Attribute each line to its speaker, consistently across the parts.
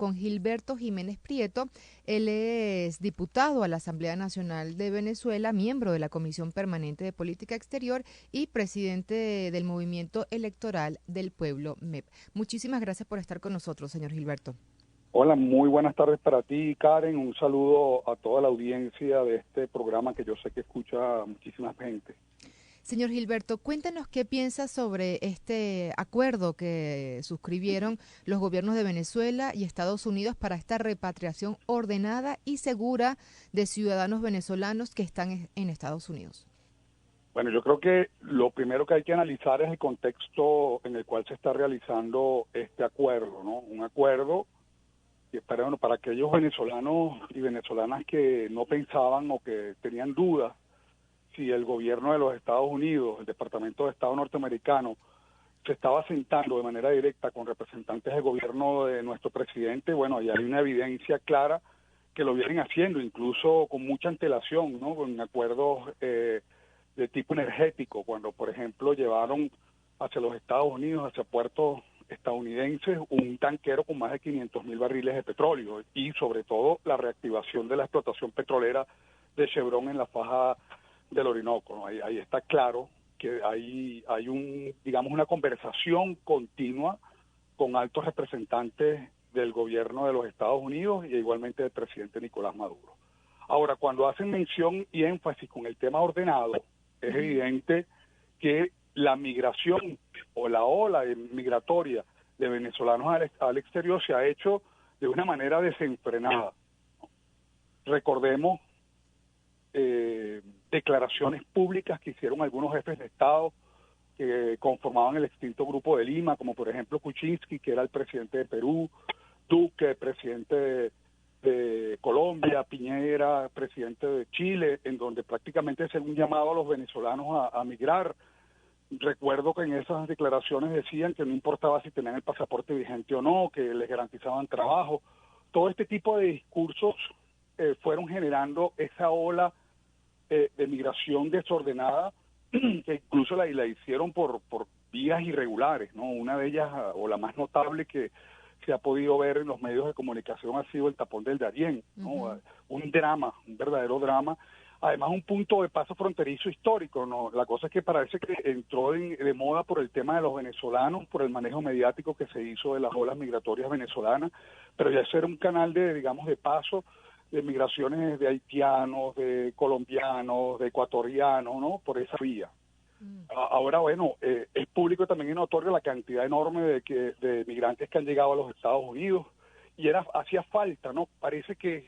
Speaker 1: con Gilberto Jiménez Prieto. Él es diputado a la Asamblea Nacional de Venezuela, miembro de la Comisión Permanente de Política Exterior y presidente del Movimiento Electoral del Pueblo, MEP. Muchísimas gracias por estar con nosotros, señor Gilberto.
Speaker 2: Hola, muy buenas tardes para ti, Karen. Un saludo a toda la audiencia de este programa que yo sé que escucha muchísima gente.
Speaker 1: Señor Gilberto, cuéntanos qué piensa sobre este acuerdo que suscribieron los gobiernos de Venezuela y Estados Unidos para esta repatriación ordenada y segura de ciudadanos venezolanos que están en Estados Unidos.
Speaker 2: Bueno, yo creo que lo primero que hay que analizar es el contexto en el cual se está realizando este acuerdo, ¿no? Un acuerdo que para aquellos venezolanos y venezolanas que no pensaban o que tenían dudas si el gobierno de los Estados Unidos, el Departamento de Estado norteamericano, se estaba sentando de manera directa con representantes del gobierno de nuestro presidente, bueno, ahí hay una evidencia clara que lo vienen haciendo, incluso con mucha antelación, ¿no? Con acuerdos de tipo energético, cuando, por ejemplo, llevaron hacia los Estados Unidos, hacia puertos estadounidenses, un tanquero con más de 500,000 barriles de petróleo y, sobre todo, la reactivación de la explotación petrolera de Chevron en la faja del Orinoco, ¿no? Ahí está claro que hay digamos, una conversación continua con altos representantes del gobierno de los Estados Unidos y igualmente del presidente Nicolás Maduro. Ahora, cuando hacen mención y énfasis con el tema ordenado, es evidente que la migración o la ola migratoria de venezolanos al exterior se ha hecho de una manera desenfrenada. Recordemos declaraciones públicas que hicieron algunos jefes de Estado que conformaban el extinto Grupo de Lima, como por ejemplo Kuczynski, que era el presidente de Perú, Duque, presidente de Colombia, Piñera, presidente de Chile, en donde prácticamente se un llamado a los venezolanos a migrar. Recuerdo que en esas declaraciones decían que no importaba si tenían el pasaporte vigente o no, que les garantizaban trabajo. Todo este tipo de discursos fueron generando esa ola de migración desordenada que incluso la hicieron por vías irregulares, ¿no? Una de ellas, o la más notable que se ha podido ver en los medios de comunicación, ha sido el tapón del Darién, ¿no? Un drama, un verdadero drama. Además, un punto de paso fronterizo histórico, ¿no? La cosa es que parece que entró de moda por el tema de los venezolanos, por el manejo mediático que se hizo de las olas migratorias venezolanas, pero ya ser un canal de, digamos, de paso de migraciones de haitianos, de colombianos, de ecuatorianos, ¿no? Por esa vía. Ahora, bueno, es público también y notorio la cantidad enorme de migrantes que han llegado a los Estados Unidos y hacía falta, ¿no? Parece que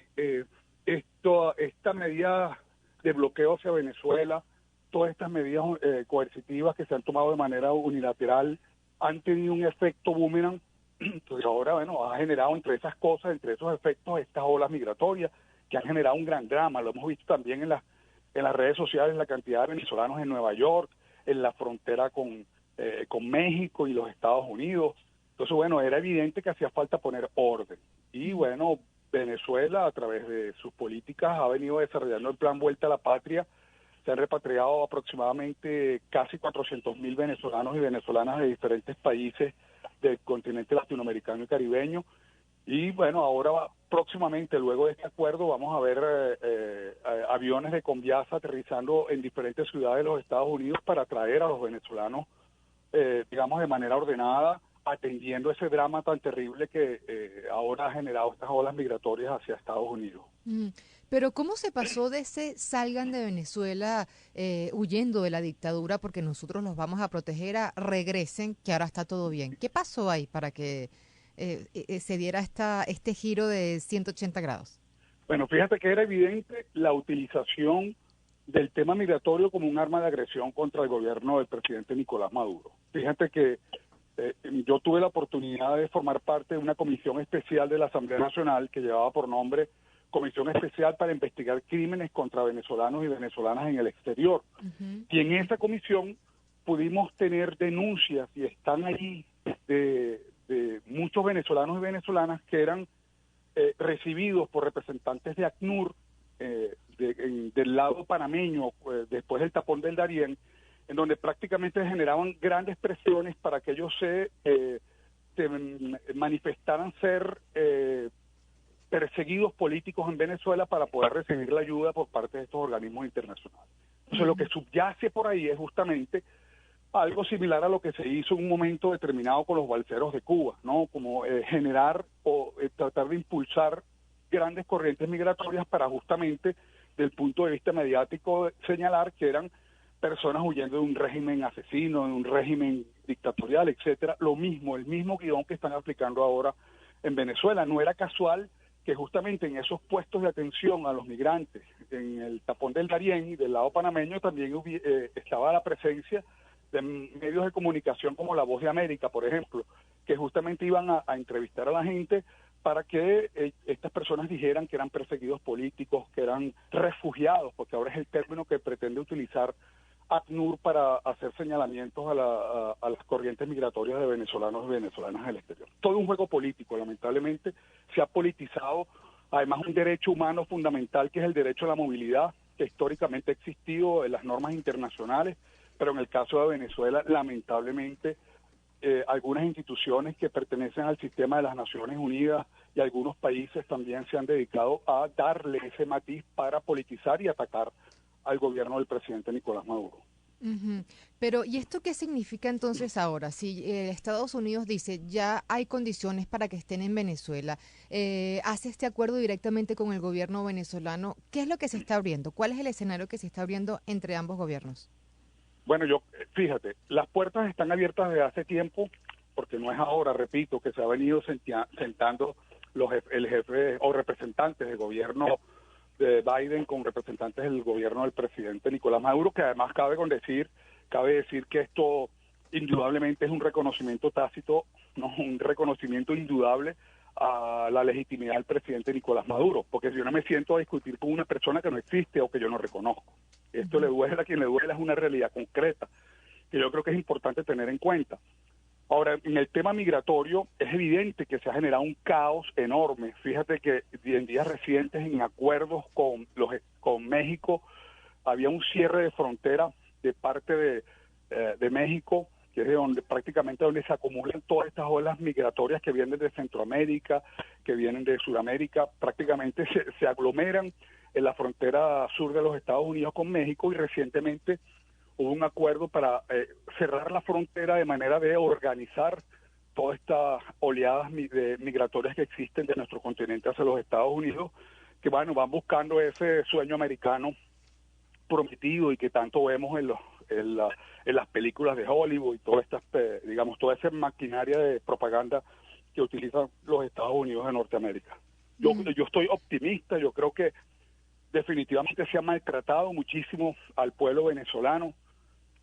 Speaker 2: esta medida de bloqueo hacia Venezuela, todas estas medidas coercitivas que se han tomado de manera unilateral han tenido un efecto boomerang. Entonces ahora, bueno, ha generado entre esas cosas, entre esos efectos, estas olas migratorias que han generado un gran drama. Lo hemos visto también en las redes sociales, la cantidad de venezolanos en Nueva York, en la frontera con México y los Estados Unidos. Entonces, bueno, era evidente que hacía falta poner orden. Y bueno, Venezuela, a través de sus políticas, ha venido desarrollando el plan Vuelta a la Patria. Se han repatriado aproximadamente casi 400,000 venezolanos y venezolanas de diferentes países del continente latinoamericano y caribeño. Y bueno, ahora próximamente, luego de este acuerdo, vamos a ver aviones de Conviasa aterrizando en diferentes ciudades de los Estados Unidos para traer a los venezolanos, digamos, de manera ordenada, atendiendo ese drama tan terrible que ahora ha generado estas olas migratorias hacia Estados Unidos.
Speaker 1: Pero ¿cómo se pasó de ese salgan de Venezuela huyendo de la dictadura porque nosotros los vamos a proteger a regresen, que ahora está todo bien? ¿Qué pasó ahí para que se diera este giro de 180 grados?
Speaker 2: Bueno, fíjate que era evidente la utilización del tema migratorio como un arma de agresión contra el gobierno del presidente Nicolás Maduro. Fíjate que yo tuve la oportunidad de formar parte de una comisión especial de la Asamblea Nacional que llevaba por nombre Comisión Especial para Investigar Crímenes contra Venezolanos y Venezolanas en el Exterior. Y en esa comisión pudimos tener denuncias, y están allí, de muchos venezolanos y venezolanas que eran recibidos por representantes de ACNUR del lado panameño, después del tapón del Darién, en donde prácticamente generaban grandes presiones para que ellos se manifestaran ser perseguidos políticos en Venezuela para poder recibir la ayuda por parte de estos organismos internacionales. Entonces, lo que subyace por ahí es justamente algo similar a lo que se hizo en un momento determinado con los balseros de Cuba, ¿no? Como generar o tratar de impulsar grandes corrientes migratorias para justamente, del punto de vista mediático, señalar que eran personas huyendo de un régimen asesino, de un régimen dictatorial, etcétera. Lo mismo, el mismo guión que están aplicando ahora en Venezuela. No era casual que justamente en esos puestos de atención a los migrantes, en el tapón del Darién y del lado panameño, también estaba la presencia de medios de comunicación como La Voz de América, por ejemplo, que justamente iban a entrevistar a la gente para que estas personas dijeran que eran perseguidos políticos, que eran refugiados, porque ahora es el término que pretende utilizar ACNUR para hacer señalamientos a las corrientes migratorias de venezolanos y venezolanas del exterior. Todo un juego político, lamentablemente, se ha politizado, además un derecho humano fundamental que es el derecho a la movilidad, que históricamente ha existido en las normas internacionales, pero en el caso de Venezuela, lamentablemente, algunas instituciones que pertenecen al sistema de las Naciones Unidas y algunos países también se han dedicado a darle ese matiz para politizar y atacar al gobierno del presidente Nicolás Maduro.
Speaker 1: Pero, ¿y esto qué significa entonces ahora? Si Estados Unidos dice, ya hay condiciones para que estén en Venezuela, hace este acuerdo directamente con el gobierno venezolano, ¿qué es lo que se está abriendo? ¿Cuál es el escenario que se está abriendo entre ambos gobiernos?
Speaker 2: Bueno, fíjate, las puertas están abiertas desde hace tiempo, porque no es ahora, repito, que se ha venido sentando el jefe o representantes del gobierno de Biden con representantes del gobierno del presidente Nicolás Maduro, que además cabe decir que esto indudablemente es un reconocimiento tácito, no un reconocimiento indudable a la legitimidad del presidente Nicolás Maduro, porque si yo no me siento a discutir con una persona que no existe o que yo no reconozco. Esto le duele a quien le duele, es una realidad concreta que yo creo que es importante tener en cuenta. Ahora, en el tema migratorio, es evidente que se ha generado un caos enorme. Fíjate que en días recientes, en acuerdos con México, había un cierre de frontera de parte de México, que es prácticamente donde se acumulan todas estas olas migratorias que vienen de Centroamérica, que vienen de Sudamérica, prácticamente se aglomeran en la frontera sur de los Estados Unidos con México, y recientemente hubo un acuerdo para cerrar la frontera de manera de organizar todas estas oleadas migratorias que existen de nuestro continente hacia los Estados Unidos, que bueno, van buscando ese sueño americano prometido y que tanto vemos en las películas de Hollywood y toda esa maquinaria de propaganda que utilizan los Estados Unidos de Norteamérica. Yo estoy optimista, yo creo que definitivamente se ha maltratado muchísimo al pueblo venezolano,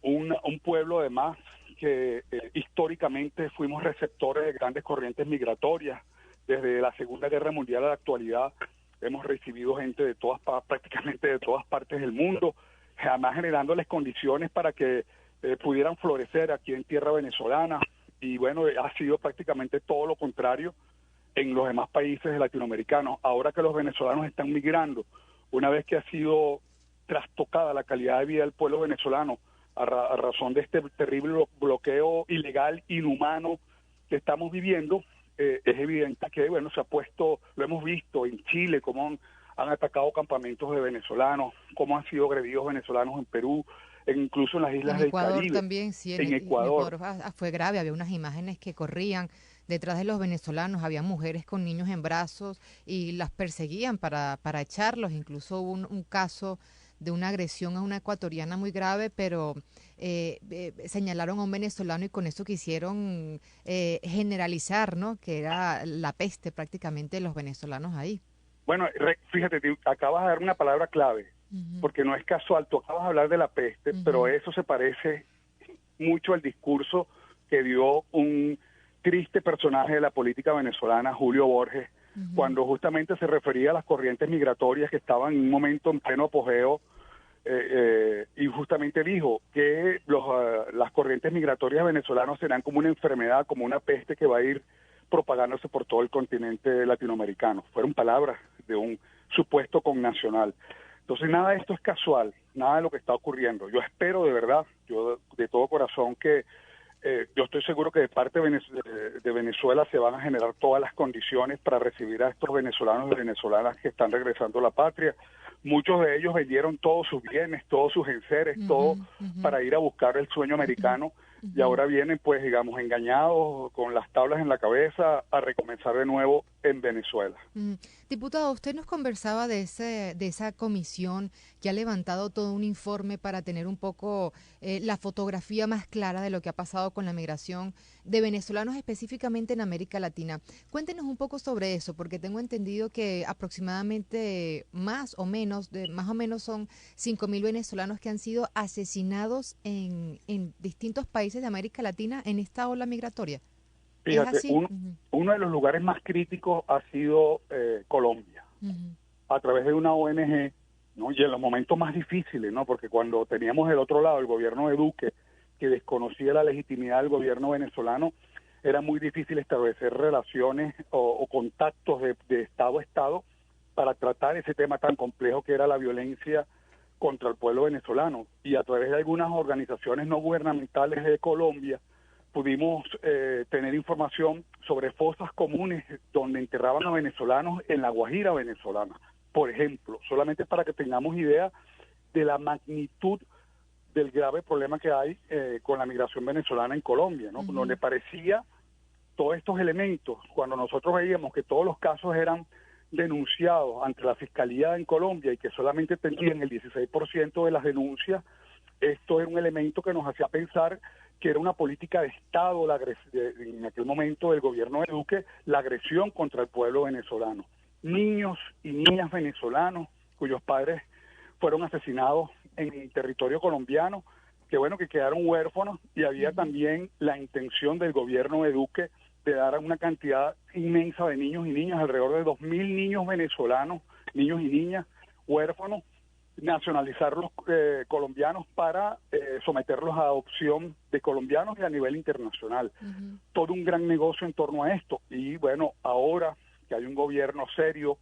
Speaker 2: un pueblo además que históricamente fuimos receptores de grandes corrientes migratorias. Desde la Segunda Guerra Mundial a la actualidad hemos recibido gente de prácticamente de todas partes del mundo, además generándoles condiciones para que pudieran florecer aquí en tierra venezolana, y bueno, ha sido prácticamente todo lo contrario en los demás países latinoamericanos. Ahora que los venezolanos están migrando, una vez que ha sido trastocada la calidad de vida del pueblo venezolano a razón de este terrible bloqueo ilegal, inhumano que estamos viviendo, es evidente que bueno, se ha puesto, lo hemos visto en Chile, cómo han atacado campamentos de venezolanos, cómo han sido agredidos venezolanos en Perú, incluso en las islas del Caribe.
Speaker 1: En Ecuador también, sí, en Ecuador fue grave, había unas imágenes que corrían detrás de los venezolanos, había mujeres con niños en brazos y las perseguían para echarlos. Incluso hubo un caso de una agresión a una ecuatoriana muy grave, pero señalaron a un venezolano y con eso quisieron generalizar, ¿no? Que era la peste prácticamente de los venezolanos ahí.
Speaker 2: Bueno, fíjate, acabas de dar una palabra clave, porque no es casual, tú acabas de hablar de la peste, pero eso se parece mucho al discurso que dio un triste personaje de la política venezolana, Julio Borges, cuando justamente se refería a las corrientes migratorias que estaban en un momento en pleno apogeo, y justamente dijo que las corrientes migratorias venezolanas serán como una enfermedad, como una peste que va a ir propagándose por todo el continente latinoamericano. Fueron palabras de un supuesto connacional. Entonces nada de esto es casual, nada de lo que está ocurriendo. Yo espero de verdad, yo de todo corazón, que yo estoy seguro que de parte de Venezuela se van a generar todas las condiciones para recibir a estos venezolanos y venezolanas que están regresando a la patria. Muchos de ellos vendieron todos sus bienes, todos sus enseres, todo para ir a buscar el sueño americano y ahora vienen, pues, digamos, engañados, con las tablas en la cabeza, a recomenzar de nuevo en Venezuela.
Speaker 1: Diputado, usted nos conversaba de esa comisión que ha levantado todo un informe para tener un poco la fotografía más clara de lo que ha pasado con la migración de venezolanos específicamente en América Latina. Cuéntenos un poco sobre eso, porque tengo entendido que aproximadamente más o menos son 5.000 venezolanos que han sido asesinados en distintos países de América Latina en esta ola migratoria.
Speaker 2: Fíjate, uno de los lugares más críticos ha sido Colombia, a través de una ONG, ¿no? Y en los momentos más difíciles, ¿no? Porque cuando teníamos del otro lado el gobierno de Duque, que desconocía la legitimidad del gobierno venezolano, era muy difícil establecer relaciones o contactos de Estado a Estado para tratar ese tema tan complejo que era la violencia contra el pueblo venezolano. Y a través de algunas organizaciones no gubernamentales de Colombia, pudimos tener información sobre fosas comunes donde enterraban a venezolanos en la Guajira venezolana, por ejemplo, solamente para que tengamos idea de la magnitud del grave problema que hay con la migración venezolana en Colombia, ¿no? Donde parecía todos estos elementos, cuando nosotros veíamos que todos los casos eran denunciados ante la Fiscalía en Colombia y que solamente tenían el 16% de las denuncias, esto era un elemento que nos hacía pensar que era una política de Estado, en aquel momento del gobierno de Duque, la agresión contra el pueblo venezolano. Niños y niñas venezolanos cuyos padres fueron asesinados en territorio colombiano, que quedaron huérfanos, y había también la intención del gobierno de Duque de dar una cantidad inmensa de niños y niñas, alrededor de 2.000 niños venezolanos, niños y niñas huérfanos, nacionalizarlos colombianos para someterlos a adopción de colombianos y a nivel internacional. Todo un gran negocio en torno a esto. Y bueno, ahora que hay un gobierno serio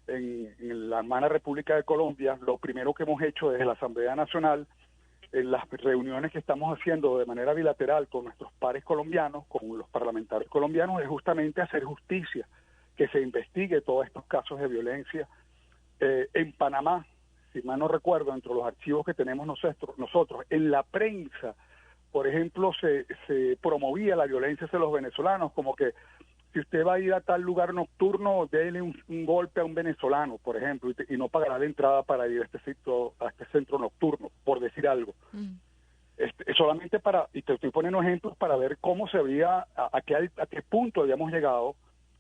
Speaker 2: en la hermana República de Colombia, lo primero que hemos hecho desde la Asamblea Nacional, en las reuniones que estamos haciendo de manera bilateral con nuestros pares colombianos, con los parlamentarios colombianos, es justamente hacer justicia, que se investigue todos estos casos de violencia. En Panamá, si mal no recuerdo, entre los archivos que tenemos nosotros, en la prensa, por ejemplo, se promovía la violencia hacia los venezolanos, como que si usted va a ir a tal lugar nocturno, déle un golpe a un venezolano, por ejemplo, y no pagará la entrada para ir a este centro nocturno, por decir algo. Solamente y te estoy poniendo ejemplos para ver cómo se veía, a qué punto habíamos llegado,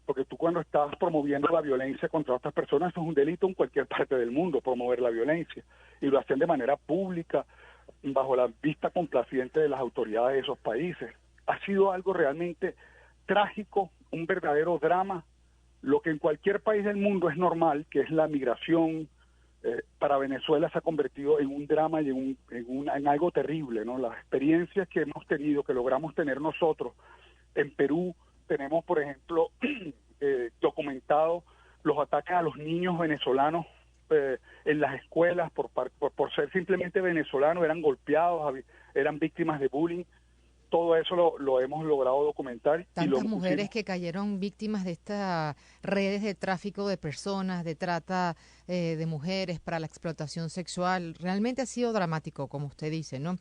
Speaker 2: porque tú cuando estás promoviendo la violencia contra otras personas, eso es un delito en cualquier parte del mundo, promover la violencia, y lo hacen de manera pública, bajo la vista complaciente de las autoridades de esos países. Ha sido algo realmente trágico, un verdadero drama, lo que en cualquier país del mundo es normal, que es la migración. Para Venezuela se ha convertido en un drama y en algo terrible, ¿no? Las experiencias que hemos tenido, que logramos tener nosotros en Perú, tenemos, por ejemplo, documentado los ataques a los niños venezolanos en las escuelas por ser simplemente venezolanos, eran golpeados, eran víctimas de bullying. Todo eso lo hemos logrado documentar.
Speaker 1: Tantas mujeres que cayeron víctimas de estas redes de tráfico de personas, de trata de mujeres para la explotación sexual. Realmente ha sido dramático, como usted dice, ¿no?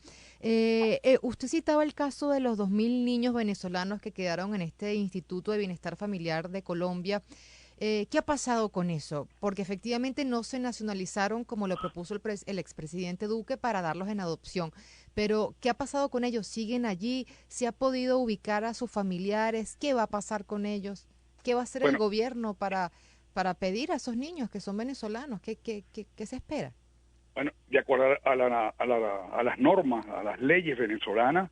Speaker 1: Usted citaba el caso de los 2.000 niños venezolanos que quedaron en este Instituto de Bienestar Familiar de Colombia. ¿Qué ha pasado con eso? Porque efectivamente no se nacionalizaron como lo propuso el expresidente Duque para darlos en adopción. Pero, ¿qué ha pasado con ellos? ¿Siguen allí? ¿Se ha podido ubicar a sus familiares? ¿Qué va a pasar con ellos? ¿Qué va a hacer el gobierno para pedir a esos niños que son venezolanos? ¿Qué se espera?
Speaker 2: Bueno, de acuerdo a las normas, a las leyes venezolanas,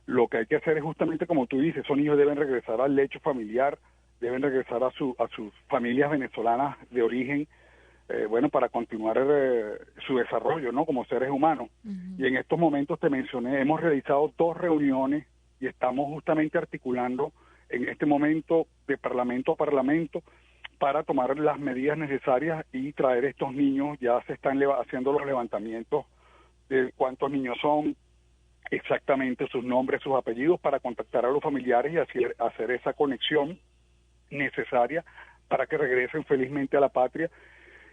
Speaker 2: lo que hay que hacer es justamente como tú dices, esos niños deben regresar al lecho familiar, deben regresar a sus familias venezolanas de origen, para continuar su desarrollo, ¿no? Como seres humanos. Y en estos momentos te mencioné, hemos realizado 2 reuniones y estamos justamente articulando en este momento de parlamento a parlamento para tomar las medidas necesarias y traer estos niños. Ya se están haciendo los levantamientos de cuántos niños son, exactamente sus nombres, sus apellidos, para contactar a los familiares y hacer esa conexión necesaria para que regresen felizmente a la patria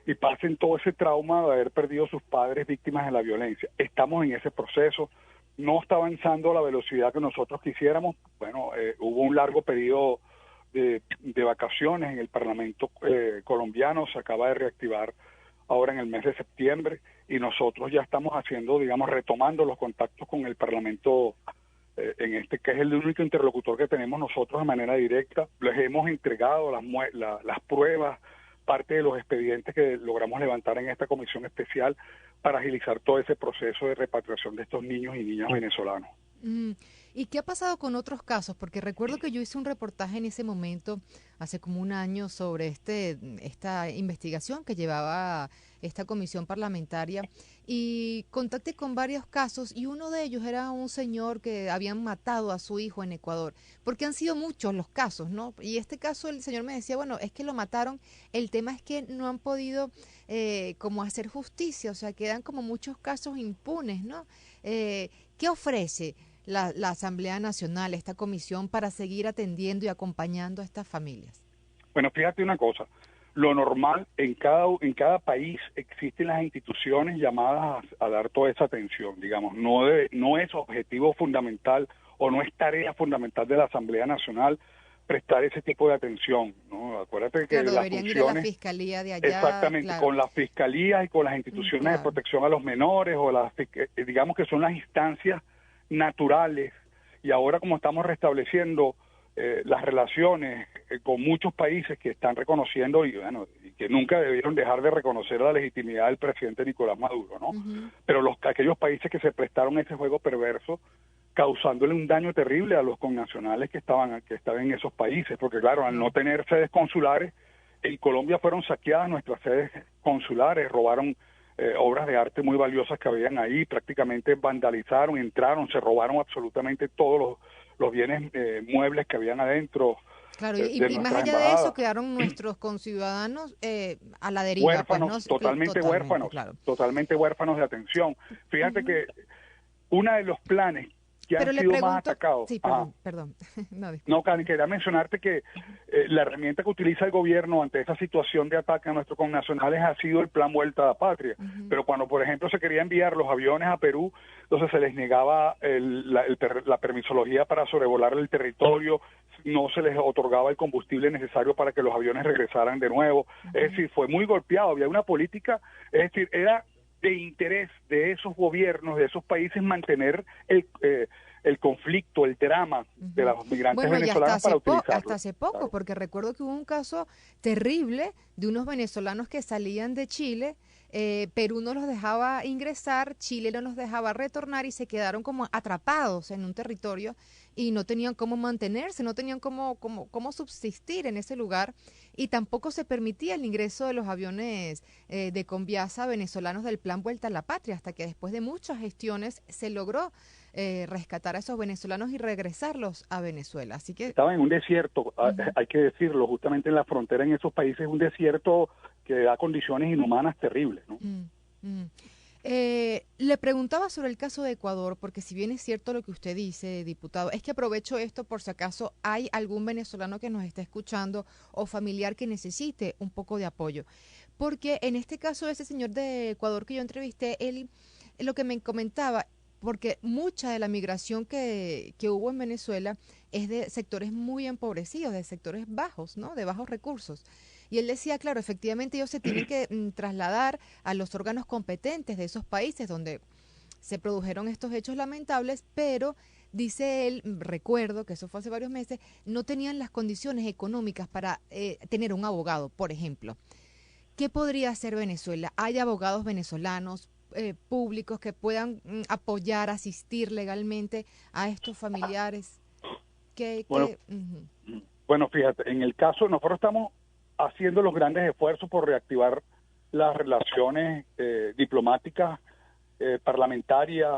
Speaker 2: y pasen todo ese trauma de haber perdido a sus padres víctimas de la violencia. Estamos en ese proceso, no está avanzando a la velocidad que nosotros quisiéramos. Bueno, hubo un largo periodo de vacaciones en el Parlamento colombiano, se acaba de reactivar ahora en el mes de septiembre, y nosotros ya estamos haciendo, digamos, retomando los contactos con el Parlamento, que es el único interlocutor que tenemos nosotros de manera directa. Les hemos entregado las pruebas, parte de los expedientes que logramos levantar en esta comisión especial para agilizar todo ese proceso de repatriación de estos niños y niñas venezolanos.
Speaker 1: ¿Y qué ha pasado con otros casos? Porque recuerdo que yo hice un reportaje en ese momento, hace como un año, sobre esta investigación que llevaba esta comisión parlamentaria, y contacté con varios casos, y uno de ellos era un señor que habían matado a su hijo en Ecuador, porque han sido muchos los casos, ¿no? Y este caso el señor me decía, bueno, es que lo mataron, el tema es que no han podido como hacer justicia, o sea, quedan como muchos casos impunes, ¿no? ¿Qué ofrece la Asamblea Nacional, esta comisión, para seguir atendiendo y acompañando a estas familias?
Speaker 2: Bueno, fíjate una cosa, lo normal, en cada país existen las instituciones llamadas a dar toda esa atención, digamos, no es objetivo fundamental o no es tarea fundamental de la Asamblea Nacional prestar ese tipo de atención, ¿no? Acuérdate que
Speaker 1: claro,
Speaker 2: las
Speaker 1: deberían
Speaker 2: funciones,
Speaker 1: ir a la fiscalía de allá.
Speaker 2: exactamente,
Speaker 1: claro.
Speaker 2: con las fiscalías y con las instituciones
Speaker 1: Claro.
Speaker 2: de protección a los menores, o digamos que son las instancias naturales, y ahora como estamos restableciendo las relaciones con muchos países que están reconociendo y que nunca debieron dejar de reconocer la legitimidad del presidente Nicolás Maduro, ¿no? Pero aquellos países que se prestaron a ese juego perverso, causándole un daño terrible a los connacionales que estaban en esos países, porque claro, al no tener sedes consulares, en Colombia fueron saqueadas nuestras sedes consulares, robaron obras de arte muy valiosas que habían ahí, prácticamente vandalizaron, entraron, se robaron absolutamente todos los bienes muebles que habían adentro.
Speaker 1: Claro, y más allá de eso quedaron nuestros conciudadanos a la deriva.
Speaker 2: Huérfanos,
Speaker 1: pues,
Speaker 2: totalmente huérfanos,
Speaker 1: claro.
Speaker 2: totalmente huérfanos de atención. Fíjate que uno de los planes que han sido más atacados.
Speaker 1: Sí, perdón.
Speaker 2: No, Cani, quería mencionarte que la herramienta que utiliza el gobierno ante esa situación de ataque a nuestros connacionales ha sido el Plan Vuelta a la Patria. Pero cuando, por ejemplo, se quería enviar los aviones a Perú, entonces se les negaba la permisología para sobrevolar el territorio, no se les otorgaba el combustible necesario para que los aviones regresaran de nuevo. Es decir, fue muy golpeado. Había una política, es decir, era de interés de esos gobiernos, de esos países, mantener el conflicto, el drama de los migrantes venezolanos para utilizarlo.
Speaker 1: Hasta hace poco, claro. Porque recuerdo que hubo un caso terrible de unos venezolanos que salían de Chile, Perú no los dejaba ingresar, Chile no los dejaba retornar y se quedaron como atrapados en un territorio y no tenían cómo mantenerse, no tenían cómo subsistir en ese lugar, y tampoco se permitía el ingreso de los aviones de Conviasa venezolanos del Plan Vuelta a la Patria, hasta que después de muchas gestiones se logró rescatar a esos venezolanos y regresarlos a Venezuela. Así que
Speaker 2: estaban en un desierto, hay que decirlo, justamente en la frontera en esos países, un desierto que da condiciones inhumanas terribles, ¿no?
Speaker 1: Le preguntaba sobre el caso de Ecuador, porque si bien es cierto lo que usted dice, diputado, es que aprovecho esto por si acaso hay algún venezolano que nos está escuchando o familiar que necesite un poco de apoyo. Porque en este caso, ese señor de Ecuador que yo entrevisté, él lo que me comentaba, porque mucha de la migración que hubo en Venezuela es de sectores muy empobrecidos, de sectores bajos, ¿no? De bajos recursos. Y él decía, claro, efectivamente ellos se tienen que trasladar a los órganos competentes de esos países donde se produjeron estos hechos lamentables, pero dice él, recuerdo que eso fue hace varios meses, no tenían las condiciones económicas para tener un abogado, por ejemplo. ¿Qué podría hacer Venezuela? ¿Hay abogados venezolanos públicos que puedan apoyar, asistir legalmente a estos familiares?
Speaker 2: Bueno, fíjate, en el caso, nosotros estamos haciendo los grandes esfuerzos por reactivar las relaciones diplomáticas, parlamentarias,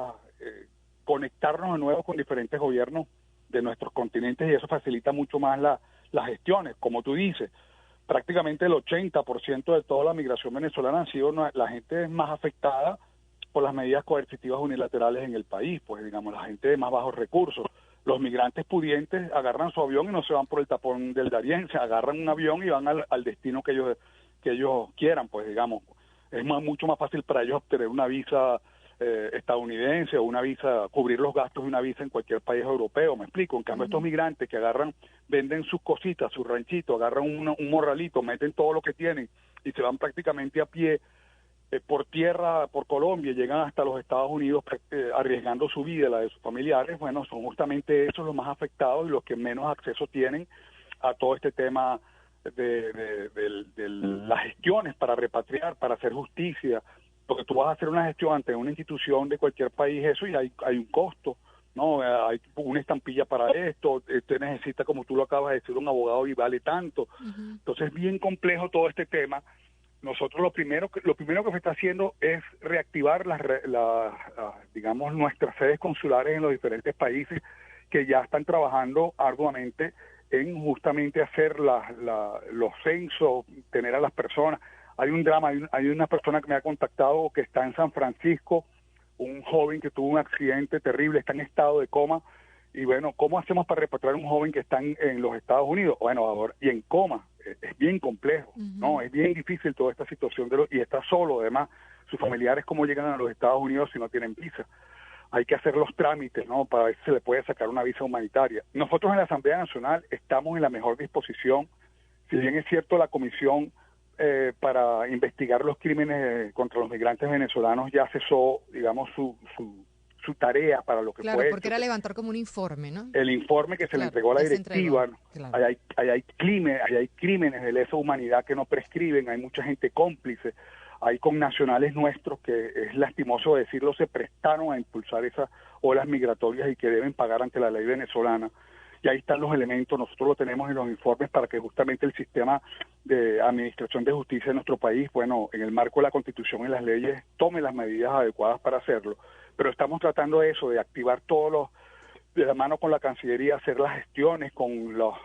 Speaker 2: conectarnos de nuevo con diferentes gobiernos de nuestros continentes, y eso facilita mucho más las gestiones. Como tú dices, prácticamente el 80% de toda la migración venezolana han sido la gente más afectada por las medidas coercitivas unilaterales en el país, pues digamos, la gente de más bajos recursos. Los migrantes pudientes agarran su avión y no se van por el tapón del Darién, se agarran un avión y van al destino que ellos quieran, pues digamos. Es mucho más fácil para ellos obtener una visa estadounidense o una visa, cubrir los gastos de una visa en cualquier país europeo, me explico. En cambio, estos migrantes que agarran, venden sus cositas, sus ranchitos, agarran un morralito, meten todo lo que tienen y se van prácticamente a pie por tierra, por Colombia, llegan hasta los Estados Unidos arriesgando su vida, la de sus familiares. Bueno, son justamente esos los más afectados y los que menos acceso tienen a todo este tema de las gestiones para repatriar, para hacer justicia, porque tú vas a hacer una gestión ante una institución de cualquier país, eso, y hay un costo, ¿no? Hay una estampilla para esto, te necesita, como tú lo acabas de decir, un abogado y vale tanto. Entonces es bien complejo todo este tema. Nosotros lo primero que se está haciendo es reactivar digamos, nuestras sedes consulares en los diferentes países que ya están trabajando arduamente en justamente hacer los censos, tener a las personas. Hay un drama, hay una persona que me ha contactado que está en San Francisco, un joven que tuvo un accidente terrible, está en estado de coma, y bueno, ¿cómo hacemos para repatriar a un joven que está en los Estados Unidos? Bueno, ahora, y en coma, es bien complejo, ¿no? Es bien difícil toda esta situación, y está solo, además, sus familiares, ¿cómo llegan a los Estados Unidos si no tienen visa? Hay que hacer los trámites, ¿no? Para ver si se le puede sacar una visa humanitaria. Nosotros en la Asamblea Nacional estamos en la mejor disposición. Si bien es cierto, la comisión para investigar los crímenes contra los migrantes venezolanos ya cesó, digamos, su tarea para lo que
Speaker 1: claro,
Speaker 2: fue
Speaker 1: porque era levantar como un informe, ¿no?
Speaker 2: El informe que se le entregó a la directiva. Claro. Hay crímenes de lesa humanidad que no prescriben, hay mucha gente cómplice, hay connacionales nuestros que, es lastimoso decirlo, se prestaron a impulsar esas olas migratorias y que deben pagar ante la ley venezolana. Y ahí están los elementos, nosotros lo tenemos en los informes para que justamente el sistema de administración de justicia de nuestro país, bueno, en el marco de la Constitución y las leyes, tome las medidas adecuadas para hacerlo. Pero estamos tratando de eso, de activar todos los, de la mano con la Cancillería, hacer las gestiones con los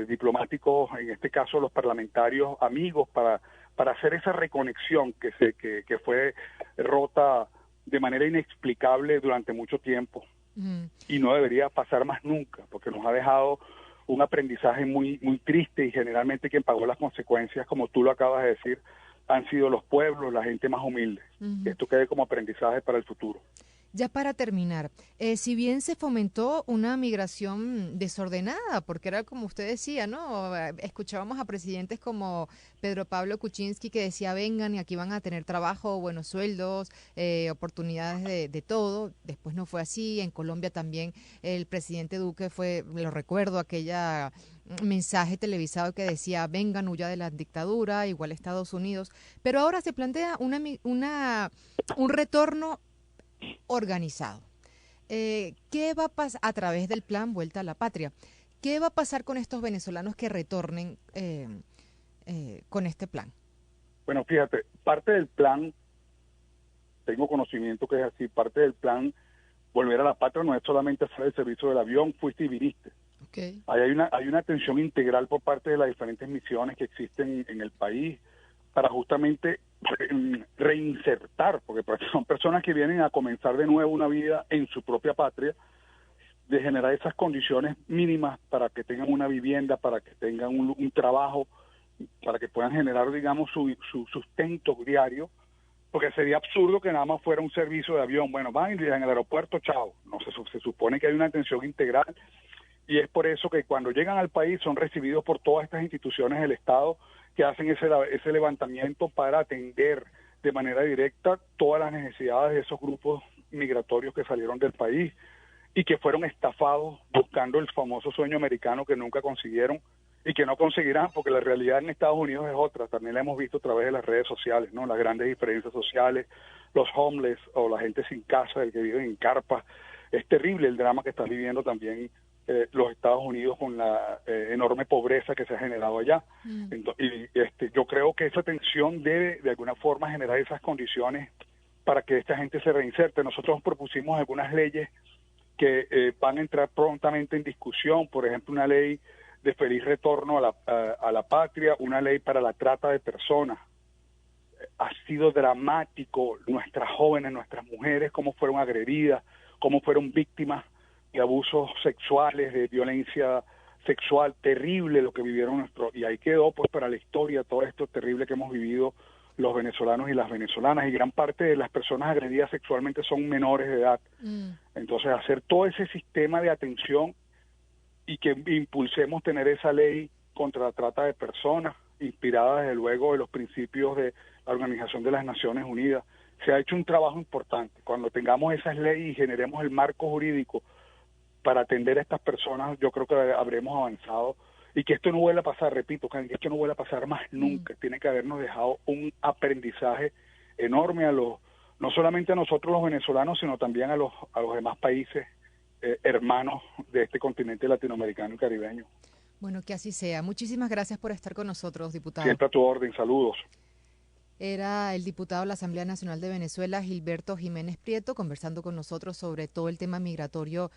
Speaker 2: diplomáticos, en este caso los parlamentarios amigos, para hacer esa reconexión que fue rota de manera inexplicable durante mucho tiempo. Y no debería pasar más nunca, porque nos ha dejado un aprendizaje muy triste, y generalmente quien pagó las consecuencias, como tú lo acabas de decir, han sido los pueblos, la gente más humilde. Que esto quede como aprendizaje para el futuro.
Speaker 1: Ya para terminar, si bien se fomentó una migración desordenada, porque era como usted decía, ¿no? Escuchábamos a presidentes como Pedro Pablo Kuczynski que decía, vengan y aquí van a tener trabajo, buenos sueldos, oportunidades de todo. Después no fue así. En Colombia también el presidente Duque fue, lo recuerdo, aquella mensaje televisado que decía, vengan, huya de la dictadura, igual Estados Unidos. Pero ahora se plantea un retorno organizado. ¿Qué va a pasar a través del plan Vuelta a la Patria? ¿Qué va a pasar con estos venezolanos que retornen con este plan?
Speaker 2: Bueno, fíjate, parte del plan, tengo conocimiento que es así, parte del plan Volver a la Patria no es solamente hacer el servicio del avión, fuiste y viniste.
Speaker 1: Okay.
Speaker 2: Hay una atención integral por parte de las diferentes misiones que existen en el país para justamente reinsertar, porque son personas que vienen a comenzar de nuevo una vida en su propia patria, de generar esas condiciones mínimas para que tengan una vivienda, para que tengan un trabajo, para que puedan generar, digamos, su sustento diario, porque sería absurdo que nada más fuera un servicio de avión. Bueno, van en el aeropuerto, chao. No se supone que hay una atención integral, y es por eso que cuando llegan al país son recibidos por todas estas instituciones del Estado que hacen ese levantamiento para atender de manera directa todas las necesidades de esos grupos migratorios que salieron del país y que fueron estafados buscando el famoso sueño americano que nunca consiguieron y que no conseguirán, porque la realidad en Estados Unidos es otra. También la hemos visto a través de las redes sociales, ¿no? Las grandes diferencias sociales, los homeless o la gente sin casa, el que vive en carpas. Es terrible el drama que está viviendo también los Estados Unidos con la enorme pobreza que se ha generado allá. Yo creo que esa tensión debe de alguna forma generar esas condiciones para que esta gente se reinserte. Nosotros propusimos algunas leyes que van a entrar prontamente en discusión, por ejemplo, una ley de feliz retorno a la patria, una ley para la trata de personas. ha sido dramático, nuestras jóvenes, nuestras mujeres, cómo fueron agredidas, cómo fueron víctimas de abusos sexuales, de violencia sexual, terrible lo que vivieron y ahí quedó pues para la historia todo esto terrible que hemos vivido los venezolanos y las venezolanas, y gran parte de las personas agredidas sexualmente son menores de edad. Entonces hacer todo ese sistema de atención y que impulsemos tener esa ley contra la trata de personas, inspirada desde luego de los principios de la Organización de las Naciones Unidas. Se ha hecho un trabajo importante. Cuando tengamos esas leyes y generemos el marco jurídico para atender a estas personas, yo creo que habremos avanzado, y que esto no vuelva a pasar, repito, que esto no vuelva a pasar más nunca. Tiene que habernos dejado un aprendizaje enorme no solamente a nosotros los venezolanos, sino también a los demás países hermanos de este continente latinoamericano y caribeño.
Speaker 1: Bueno, que así sea. Muchísimas gracias por estar con nosotros, diputado.
Speaker 2: Siempre a tu orden. Saludos.
Speaker 1: Era el diputado de la Asamblea Nacional de Venezuela, Gilberto Jiménez Prieto, conversando con nosotros sobre todo el tema migratorio